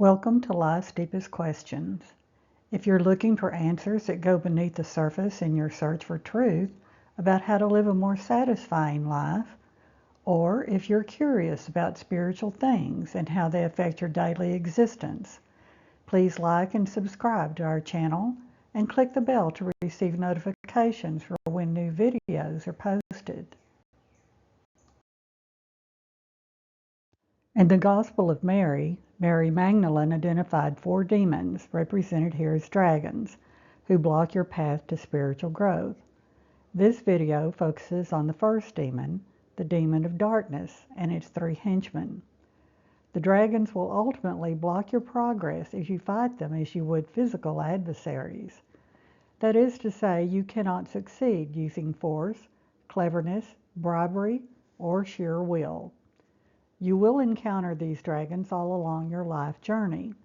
Welcome to Life's Deepest Questions. If you're looking for answers that go beneath the surface in your search for truth about how to live a more satisfying life, or if you're curious about spiritual things and how they affect your daily existence, please like and subscribe to our channel and click the bell to receive notifications for when new videos are posted. In the Gospel of Mary, Mary Magdalene identified 4 demons, represented here as dragons, who block your path to spiritual growth. This video focuses on the first demon, the demon of darkness, and its 3 henchmen. The dragons will ultimately block your progress if you fight them as you would physical adversaries. That is to say, you cannot succeed using force, cleverness, bribery, or sheer will. You will encounter these dragons all along your life journey.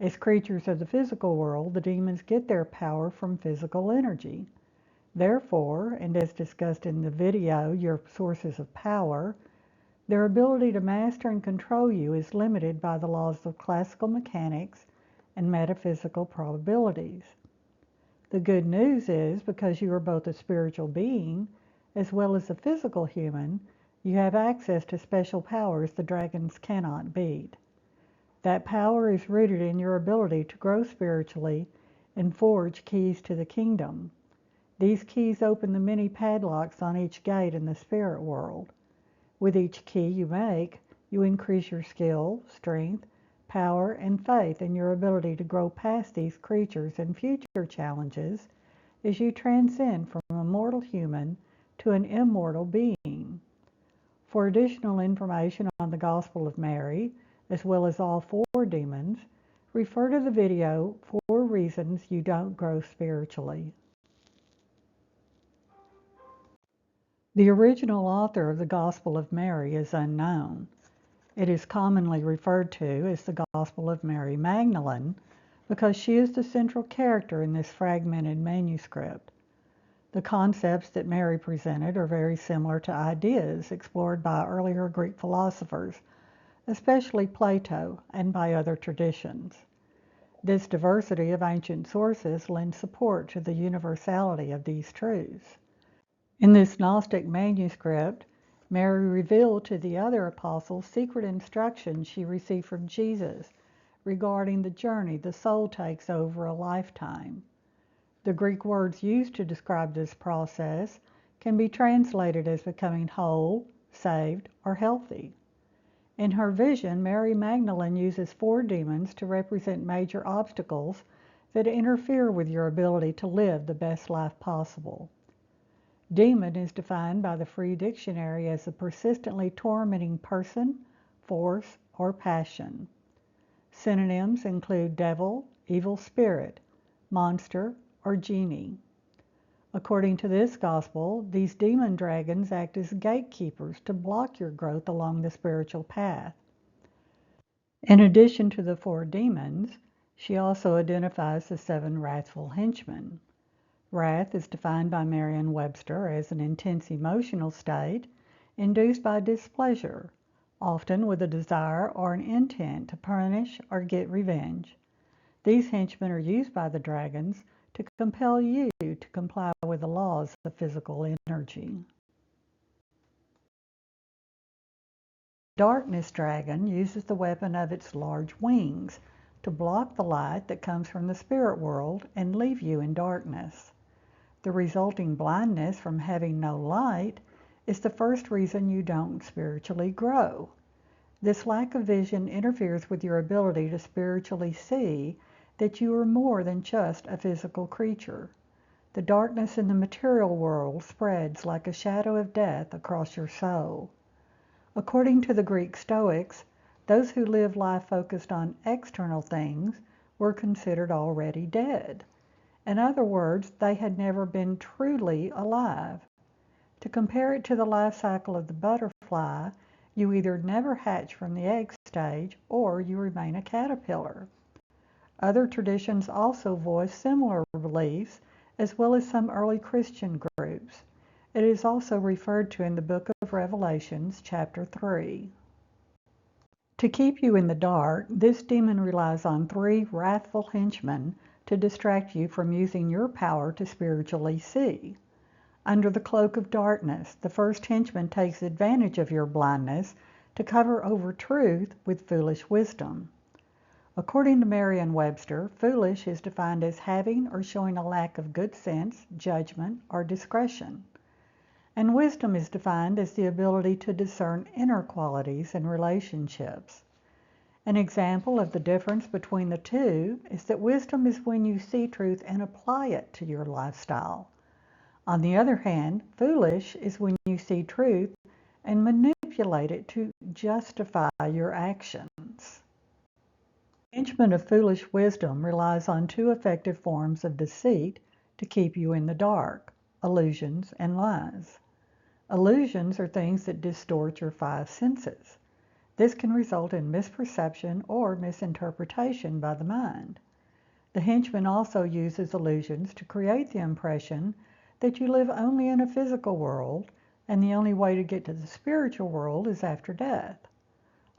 As creatures of the physical world, the demons get their power from physical energy. Therefore, and as discussed in the video, your sources of power, their ability to master and control you is limited by the laws of classical mechanics and metaphysical probabilities. The good news is, because you are both a spiritual being as well as a physical human, you have access to special powers the dragons cannot beat. That power is rooted in your ability to grow spiritually and forge keys to the kingdom. These keys open the many padlocks on each gate in the spirit world. With each key you make, you increase your skill, strength, power, and faith in your ability to grow past these creatures and future challenges as you transcend from a mortal human to an immortal being. For additional information on the Gospel of Mary, as well as all 4 demons, refer to the video 4 Reasons You Don't Grow Spiritually. The original author of the Gospel of Mary is unknown. It is commonly referred to as the Gospel of Mary Magdalene because she is the central character in this fragmented manuscript. The concepts that Mary presented are very similar to ideas explored by earlier Greek philosophers, especially Plato, and by other traditions. This diversity of ancient sources lends support to the universality of these truths. In this Gnostic manuscript, Mary revealed to the other apostles secret instructions she received from Jesus regarding the journey the soul takes over a lifetime. The Greek words used to describe this process can be translated as becoming whole, saved, or healthy. In her vision, Mary Magdalene uses 4 demons to represent major obstacles that interfere with your ability to live the best life possible. Demon is defined by the Free Dictionary as a persistently tormenting person, force, or passion. Synonyms include devil, evil spirit, monster, or genie. According to this gospel, these demon dragons act as gatekeepers to block your growth along the spiritual path. In addition to the 4 demons, she also identifies the 7 wrathful henchmen. Wrath is defined by Merriam-Webster as an intense emotional state induced by displeasure, often with a desire or an intent to punish or get revenge. These henchmen are used by the dragons to compel you to comply with the laws of physical energy. The darkness dragon uses the weapon of its large wings to block the light that comes from the spirit world and leave you in darkness. The resulting blindness from having no light is the first reason you don't spiritually grow. This lack of vision interferes with your ability to spiritually see that you are more than just a physical creature. The darkness in the material world spreads like a shadow of death across your soul. According to the Greek Stoics, those who live life focused on external things were considered already dead. In other words, they had never been truly alive. To compare it to the life cycle of the butterfly, you either never hatch from the egg stage or you remain a caterpillar. Other traditions also voice similar beliefs, as well as some early Christian groups. It is also referred to in the book of Revelations, chapter 3. To keep you in the dark, this demon relies on 3 wrathful henchmen to distract you from using your power to spiritually see. Under the cloak of darkness, the first henchman takes advantage of your blindness to cover over truth with foolish wisdom. According to Merriam-Webster, foolish is defined as having or showing a lack of good sense, judgment, or discretion. And wisdom is defined as the ability to discern inner qualities in relationships. An example of the difference between the two is that wisdom is when you see truth and apply it to your lifestyle. On the other hand, foolish is when you see truth and manipulate it to justify your actions. The henchman of foolish wisdom relies on 2 effective forms of deceit to keep you in the dark: illusions and lies. Illusions are things that distort your 5 senses. This can result in misperception or misinterpretation by the mind. The henchman also uses illusions to create the impression that you live only in a physical world and the only way to get to the spiritual world is after death.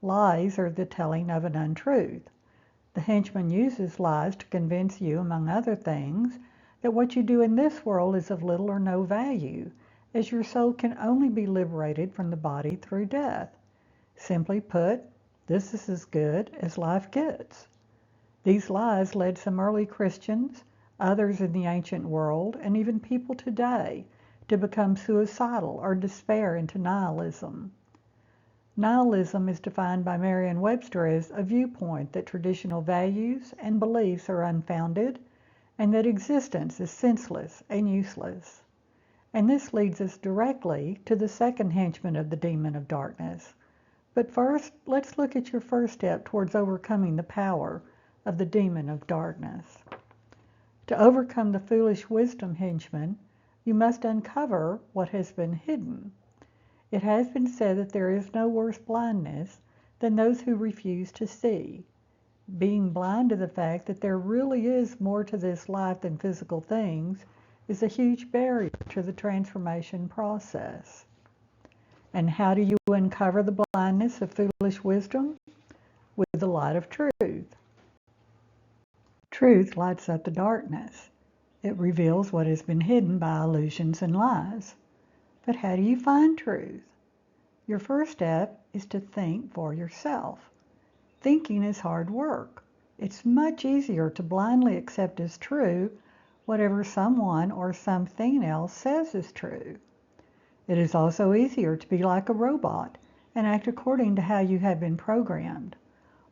Lies are the telling of an untruth. The henchman uses lies to convince you, among other things, that what you do in this world is of little or no value, as your soul can only be liberated from the body through death. Simply put, this is as good as life gets. These lies led some early Christians, others in the ancient world, and even people today to become suicidal or despair into nihilism. Nihilism is defined by Merriam-Webster as a viewpoint that traditional values and beliefs are unfounded and that existence is senseless and useless. And this leads us directly to the second henchman of the demon of darkness. But first, let's look at your first step towards overcoming the power of the demon of darkness. To overcome the foolish wisdom henchman, you must uncover what has been hidden. It has been said that there is no worse blindness than those who refuse to see. Being blind to the fact that there really is more to this life than physical things is a huge barrier to the transformation process. And how do you uncover the blindness of foolish wisdom? With the light of truth. Truth lights up the darkness. It reveals what has been hidden by illusions and lies. But how do you find truth? Your first step is to think for yourself. Thinking is hard work. It's much easier to blindly accept as true whatever someone or something else says is true. It is also easier to be like a robot and act according to how you have been programmed,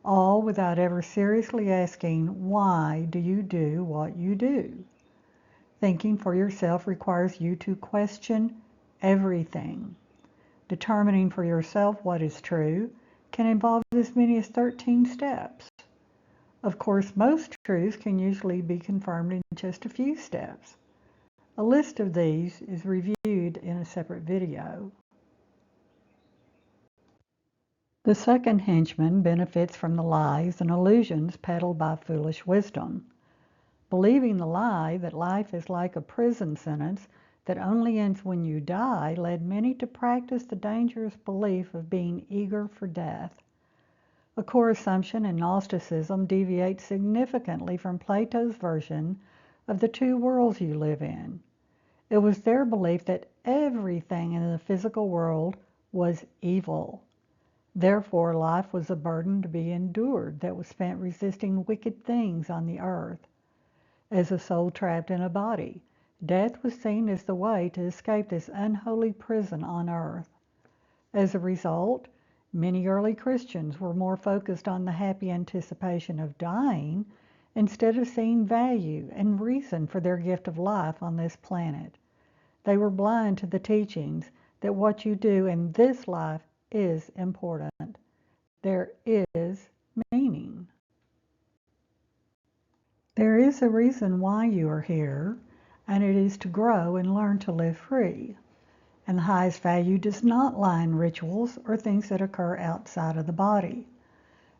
all without ever seriously asking, why do you do what you do? Thinking for yourself requires you to question everything. Determining for yourself what is true can involve as many as 13 steps. Of course, most truths can usually be confirmed in just a few steps. A list of these is reviewed in a separate video. The second henchman benefits from the lies and illusions peddled by foolish wisdom. Believing the lie that life is like a prison sentence that only ends when you die led many to practice the dangerous belief of being eager for death. A core assumption in Gnosticism deviates significantly from Plato's version of the 2 worlds you live in. It was their belief that everything in the physical world was evil. Therefore, life was a burden to be endured that was spent resisting wicked things on the earth. As a soul trapped in a body, death was seen as the way to escape this unholy prison on earth. As a result, many early Christians were more focused on the happy anticipation of dying instead of seeing value and reason for their gift of life on this planet. They were blind to the teachings that what you do in this life is important. There is meaning. There is a reason why you are here, and it is to grow and learn to live free. And the highest value does not lie in rituals or things that occur outside of the body.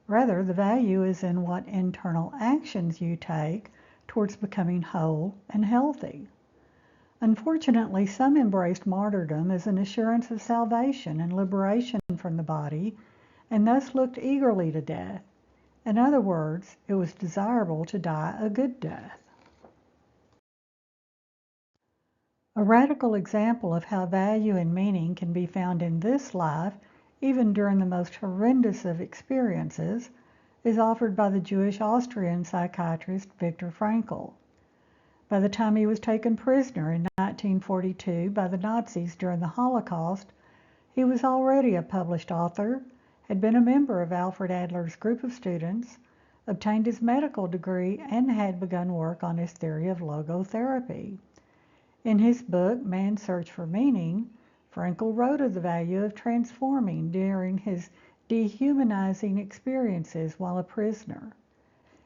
Rather, the value is in what internal actions you take towards becoming whole and healthy. Unfortunately, some embraced martyrdom as an assurance of salvation and liberation from the body and thus looked eagerly to death. In other words, it was desirable to die a good death. A radical example of how value and meaning can be found in this life, even during the most horrendous of experiences, is offered by the Jewish Austrian psychiatrist Viktor Frankl. By the time he was taken prisoner in 1942 by the Nazis during the Holocaust, he was already a published author, had been a member of Alfred Adler's group of students, obtained his medical degree, and had begun work on his theory of logotherapy. In his book, Man's Search for Meaning, Frankl wrote of the value of transforming during his dehumanizing experiences while a prisoner.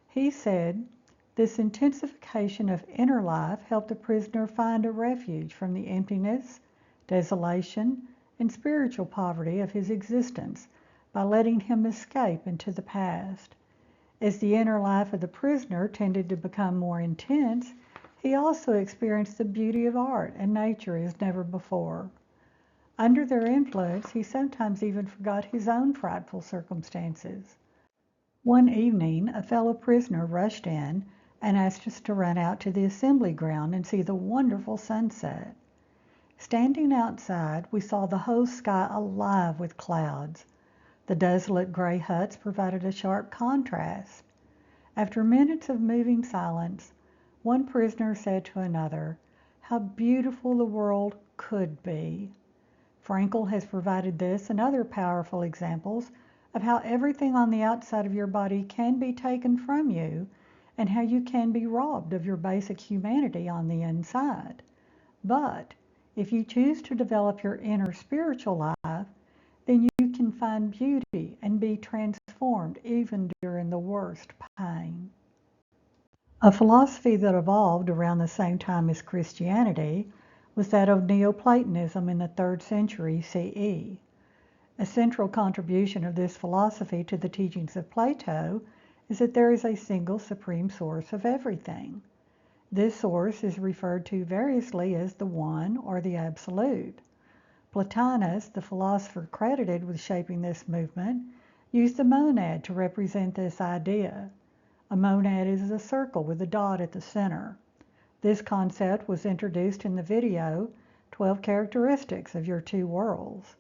He said, "This intensification of inner life helped the prisoner find a refuge from the emptiness, desolation, and spiritual poverty of his existence by letting him escape into the past. As the inner life of the prisoner tended to become more intense, he also experienced the beauty of art and nature as never before. Under their influence, he sometimes even forgot his own frightful circumstances. One evening, a fellow prisoner rushed in and asked us to run out to the assembly ground and see the wonderful sunset. Standing outside, we saw the whole sky alive with clouds. The desolate gray huts provided a sharp contrast. After minutes of moving silence, one prisoner said to another, 'How beautiful the world could be.' Frankl has provided this and other powerful examples of how everything on the outside of your body can be taken from you and how you can be robbed of your basic humanity on the inside. But if you choose to develop your inner spiritual life, then you can find beauty and be transformed even during the worst pain." A philosophy that evolved around the same time as Christianity was that of Neo-Platonism in the 3rd century CE. A central contribution of this philosophy to the teachings of Plato is that there is a single supreme source of everything. This source is referred to variously as the One or the Absolute. Plotinus, the philosopher credited with shaping this movement, used the monad to represent this idea. A monad is a circle with a dot at the center. This concept was introduced in the video, 12 Characteristics of Your Two Worlds.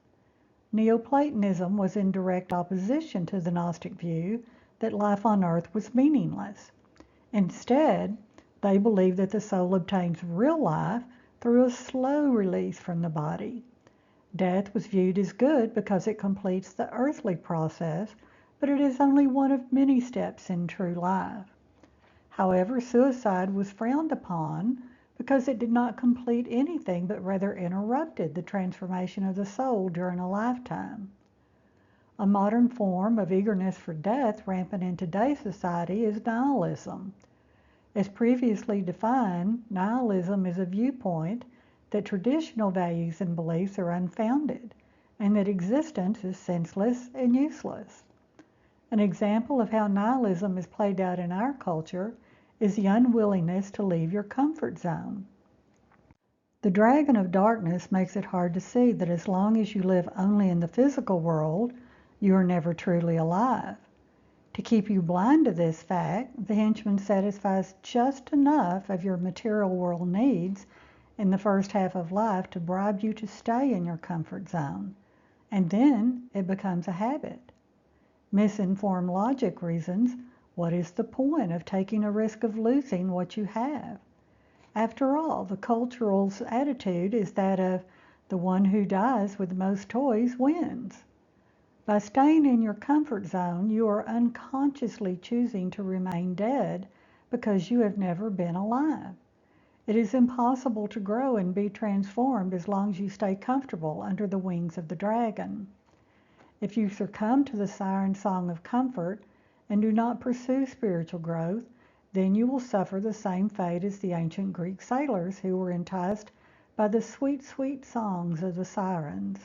Neoplatonism was in direct opposition to the Gnostic view that life on earth was meaningless. Instead, they believed that the soul obtains real life through a slow release from the body. Death was viewed as good because it completes the earthly process, but it is only one of many steps in true life. However, suicide was frowned upon because it did not complete anything but rather interrupted the transformation of the soul during a lifetime. A modern form of eagerness for death rampant in today's society is nihilism. As previously defined, nihilism is a viewpoint that traditional values and beliefs are unfounded, and that existence is senseless and useless. An example of how nihilism is played out in our culture is the unwillingness to leave your comfort zone. The dragon of darkness makes it hard to see that as long as you live only in the physical world, you are never truly alive. To keep you blind to this fact, the henchman satisfies just enough of your material world needs in the first half of life to bribe you to stay in your comfort zone, and then it becomes a habit. Misinformed logic reasons, what is the point of taking a risk of losing what you have? After all, the cultural attitude is that of the one who dies with the most toys wins. By staying in your comfort zone, you are unconsciously choosing to remain dead because you have never been alive. It is impossible to grow and be transformed as long as you stay comfortable under the wings of the dragon. If you succumb to the siren song of comfort and do not pursue spiritual growth, then you will suffer the same fate as the ancient Greek sailors who were enticed by the sweet, sweet songs of the sirens.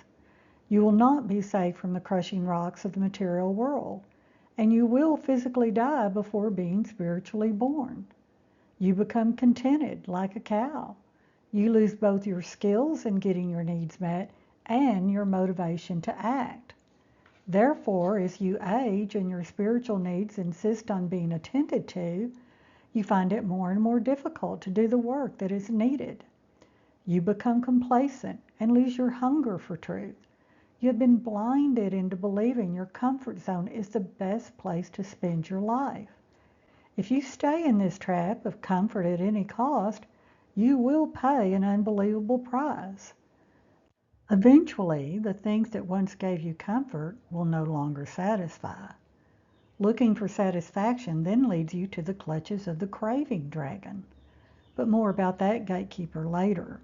You will not be safe from the crushing rocks of the material world, and you will physically die before being spiritually born. You become contented like a cow. You lose both your skills in getting your needs met and your motivation to act. Therefore, as you age and your spiritual needs insist on being attended to, you find it more and more difficult to do the work that is needed. You become complacent and lose your hunger for truth. You have been blinded into believing your comfort zone is the best place to spend your life. If you stay in this trap of comfort at any cost, you will pay an unbelievable price. Eventually, the things that once gave you comfort will no longer satisfy. Looking for satisfaction then leads you to the clutches of the craving dragon. But more about that gatekeeper later.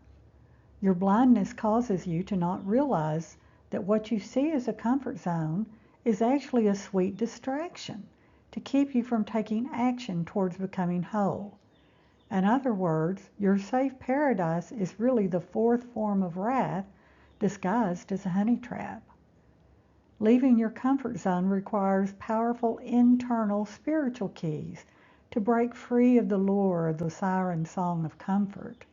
Your blindness causes you to not realize that what you see as a comfort zone is actually a sweet distraction to keep you from taking action towards becoming whole. In other words, your safe paradise is really the fourth form of wrath disguised as a honey trap. Leaving your comfort zone requires powerful internal spiritual keys to break free of the lure of the siren song of comfort.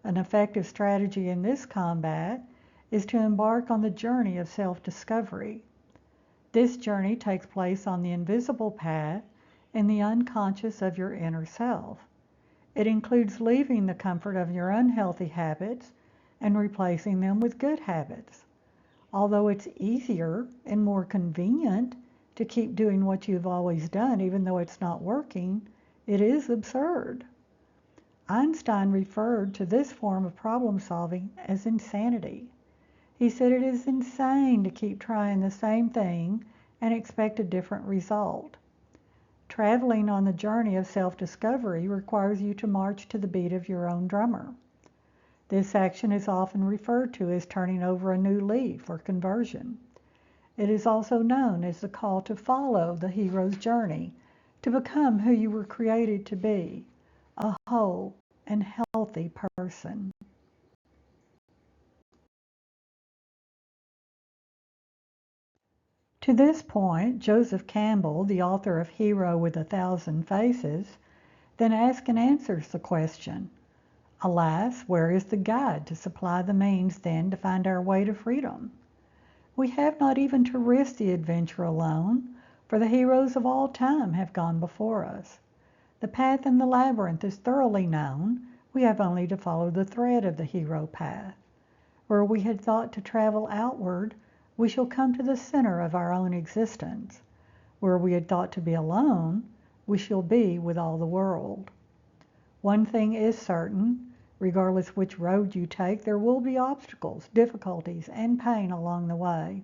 An effective strategy in this combat is to embark on the journey of self-discovery. This journey takes place on the invisible path in the unconscious of your inner self. It includes leaving the comfort of your unhealthy habits and replacing them with good habits. Although it's easier and more convenient to keep doing what you've always done even though it's not working, it is absurd. Einstein referred to this form of problem solving as insanity. He said it is insane to keep trying the same thing and expect a different result. Traveling on the journey of self-discovery requires you to march to the beat of your own drummer. This action is often referred to as turning over a new leaf or conversion. It is also known as the call to follow the hero's journey to become who you were created to be, a whole and healthy person. To this point, Joseph Campbell, the author of Hero with a Thousand Faces, then asks and answers the question, alas, where is the guide to supply the means then to find our way to freedom? We have not even to risk the adventure alone, for the heroes of all time have gone before us. The path in the labyrinth is thoroughly known. We have only to follow the thread of the hero path. Where we had thought to travel outward, we shall come to the center of our own existence. Where we had thought to be alone, we shall be with all the world. One thing is certain, regardless which road you take, there will be obstacles, difficulties, and pain along the way.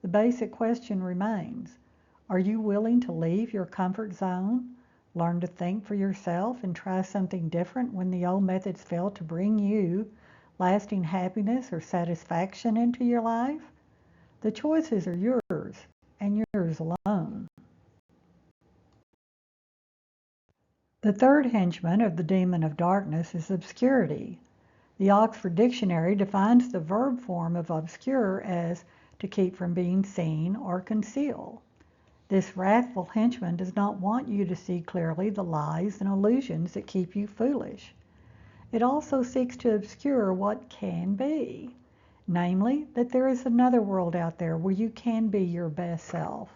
The basic question remains, are you willing to leave your comfort zone, learn to think for yourself, and try something different when the old methods fail to bring you lasting happiness or satisfaction into your life? The choices are yours, and yours alone. The third henchman of the demon of darkness is obscurity. The Oxford Dictionary defines the verb form of obscure as to keep from being seen or conceal. This wrathful henchman does not want you to see clearly the lies and illusions that keep you foolish. It also seeks to obscure what can be, namely that there is another world out there where you can be your best self.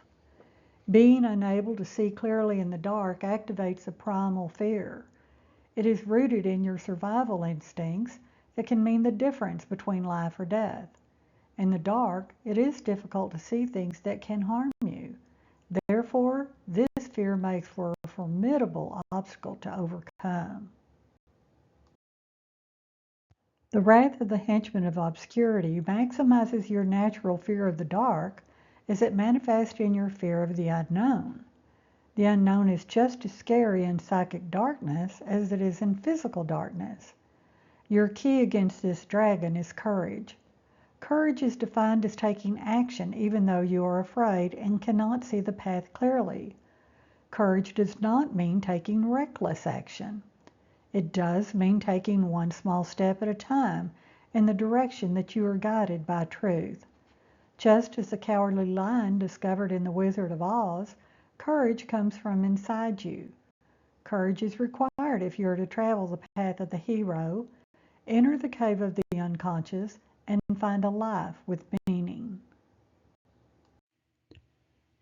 Being unable to see clearly in the dark activates a primal fear. It is rooted in your survival instincts that can mean the difference between life or death. In the dark, it is difficult to see things that can harm you. Therefore, this fear makes for a formidable obstacle to overcome. The wrath of the henchman of obscurity maximizes your natural fear of the dark as it manifests in your fear of the unknown. The unknown is just as scary in psychic darkness as it is in physical darkness. Your key against this dragon is courage. Courage is defined as taking action even though you are afraid and cannot see the path clearly. Courage does not mean taking reckless action. It does mean taking one small step at a time in the direction that you are guided by truth. Just as the cowardly lion discovered in The Wizard of Oz, courage comes from inside you. Courage is required if you are to travel the path of the hero, enter the cave of the unconscious, and find a life with meaning.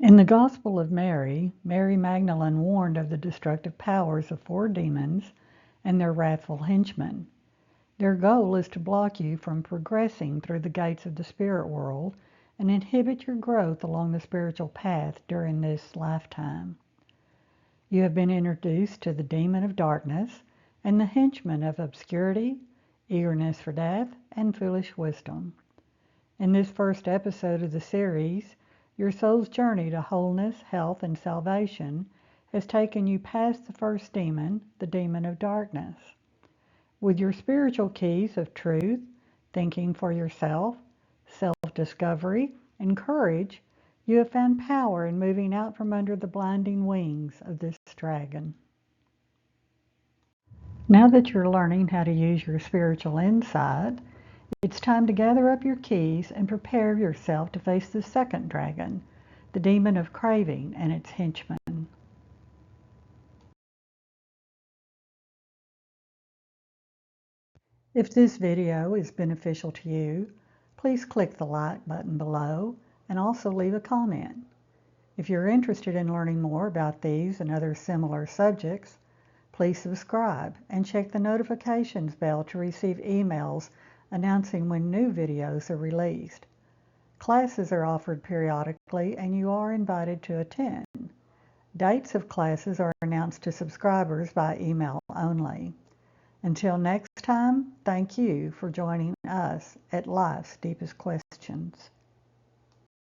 In the Gospel of Mary, Mary Magdalene warned of the destructive powers of 4 demons and their wrathful henchmen. Their goal is to block you from progressing through the gates of the spirit world and inhibit your growth along the spiritual path during this lifetime. You have been introduced to the demon of darkness and the henchmen of obscurity, eagerness for death, and foolish wisdom. In this first episode of the series, your soul's journey to wholeness, health, and salvation has taken you past the first demon, the demon of darkness. With your spiritual keys of truth, thinking for yourself, self-discovery, and courage, you have found power in moving out from under the blinding wings of this dragon. Now that you're learning how to use your spiritual insight, it's time to gather up your keys and prepare yourself to face the second dragon, the demon of craving and its henchmen. If this video is beneficial to you, please click the like button below and also leave a comment. If you're interested in learning more about these and other similar subjects, please subscribe and check the notifications bell to receive emails announcing when new videos are released. Classes are offered periodically and you are invited to attend. Dates of classes are announced to subscribers by email only. Until next time, thank you for joining us at Life's Deepest Questions.